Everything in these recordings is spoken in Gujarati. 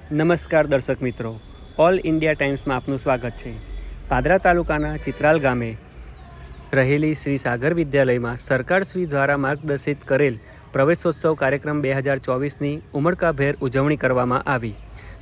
નમસ્કાર દર્શક મિત્રો, ઓલ ઇન્ડિયા ટાઈમ્સમાં આપનું સ્વાગત છે। પાદરા તાલુકાના ચિત્રાલ ગામે રહેલી શ્રી સાગર વિદ્યાલયમાં સરકારશ્રી દ્વારા માર્ગદર્શિત કરેલ પ્રવેશોત્સવ કાર્યક્રમ 2024ની ઉમળકાભેર ઉજવણી કરવામાં આવી।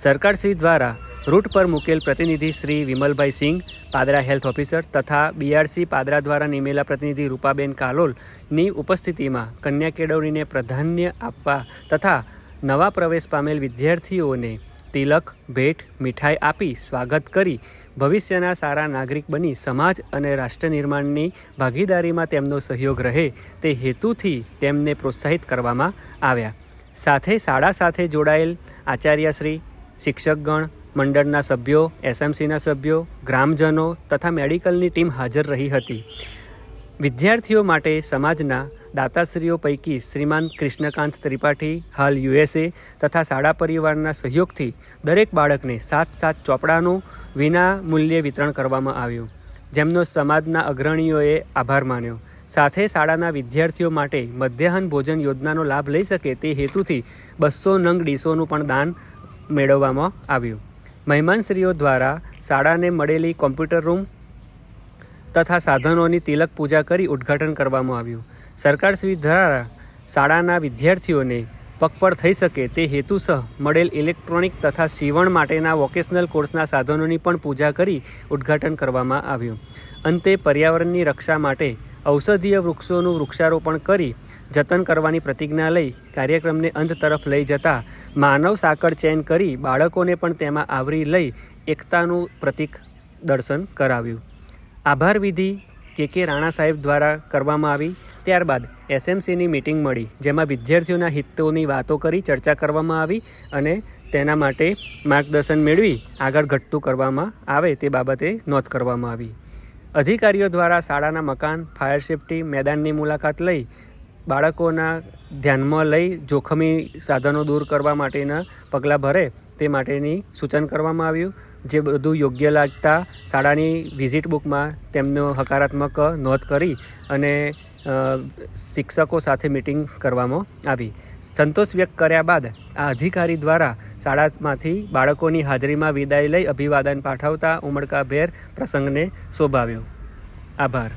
સરકારશ્રી દ્વારા રૂટ પર મૂકેલ પ્રતિનિધિ શ્રી વિમલભાઈ સિંઘ, પાદરા હેલ્થ ઓફિસર તથા બીઆરસી પાદરા દ્વારા નિમેલા પ્રતિનિધિ રૂપાબેન કાલોલની ઉપસ્થિતિમાં કન્યા કેળવણીને પ્રાધાન્ય આપવા તથા નવા પ્રવેશ પામેલ વિદ્યાર્થીઓને તિલક, ભેટ, મીઠાઈ આપી સ્વાગત કરી ભવિષ્યના સારા નાગરિક બની સમાજ અને રાષ્ટ્ર નિર્માણની ભાગીદારીમાં તેમનો સહયોગ રહે તે હેતુથી તેમને પ્રોત્સાહિત કરવામાં આવ્યા। સાથે શાળા સાથે જોડાયેલ આચાર્યશ્રી, શિક્ષકગણ, મંડળના સભ્યો, એસએમસીના સભ્યો, ગ્રામજનો તથા મેડિકલની ટીમ હાજર રહી હતી। વિદ્યાર્થીઓ માટે સમાજના દાતાશ્રીઓ પૈકી શ્રીમાન કૃષ્ણકાંત ત્રિપાઠી હાલ USA તથા શાળા પરિવારના સહયોગથી દરેક બાળકને 7 ચોપડાનું વિના મૂલ્યે વિતરણ કરવામાં આવ્યું, જેમનો સમાજના અગ્રણીઓએ આભાર માન્યો। સાથે શાળાના વિદ્યાર્થીઓ માટે મધ્યાહન ભોજન યોજનાનો લાભ લઈ શકે તે હેતુથી 200 નંગ ડીશોનું પણ દાન મેળવવામાં આવ્યું। મહેમાનશ્રીઓ દ્વારા શાળાને મળેલી કોમ્પ્યુટર રૂમ તથા સાધનોની તિલક પૂજા કરી ઉદ્ઘાટન કરવામાં આવ્યું। સરકારશ્રી દ્વારા શાળાના વિદ્યાર્થીઓને પગપર થઈ શકે તે હેતુસર મળેલ ઇલેક્ટ્રોનિક તથા સીવણ માટેના વોકેશનલ કોર્સના સાધનોની પણ પૂજા કરી ઉદ્ઘાટન કરવામાં આવ્યું। અંતે પર્યાવરણની રક્ષા માટે ઔષધીય વૃક્ષોનું વૃક્ષારોપણ કરી જતન કરવાની પ્રતિજ્ઞા લઈ કાર્યક્રમને અંત તરફ લઈ જતા માનવ સાંકળ ચેન કરી બાળકોને પણ તેમાં આવરી લઈ એકતાનું પ્રતીક દર્શન કરાવ્યું। આભાર વિધિ કે રાણા સાહેબ દ્વારા કરવામાં આવી। ત્યારબાદ એસએમસીની મિટિંગ મળી, જેમાં વિદ્યાર્થીઓના હિતોની વાતો કરી ચર્ચા કરવામાં આવી અને તેના માટે માર્ગદર્શન મેળવી આગળ ઘટતું કરવામાં આવે તે બાબતે નોંધ કરવામાં આવી। અધિકારીઓ દ્વારા શાળાના મકાન, ફાયર સેફ્ટી મેદાનની મુલાકાત લઈ બાળકોના ધ્યાનમાં લઈ જોખમી સાધનો દૂર કરવા માટેના પગલાં ભરે તે માટેની સૂચન કરવામાં આવ્યું। જે બધું યોગ્ય લાગતા શાળાની વિઝિટ બુકમાં તેમનો હકારાત્મક નોંધ કરી અને શિક્ષકો સાથે મિટિંગ કરવામાં આવી। સંતોષ વ્યક્ત કર્યા બાદ આ અધિકારી દ્વારા શાળામાંથી બાળકોની હાજરીમાં વિદાય લઈ અભિવાદન પાઠવતા ઉમળકાભેર પ્રસંગને શોભાવ્યો। આભાર।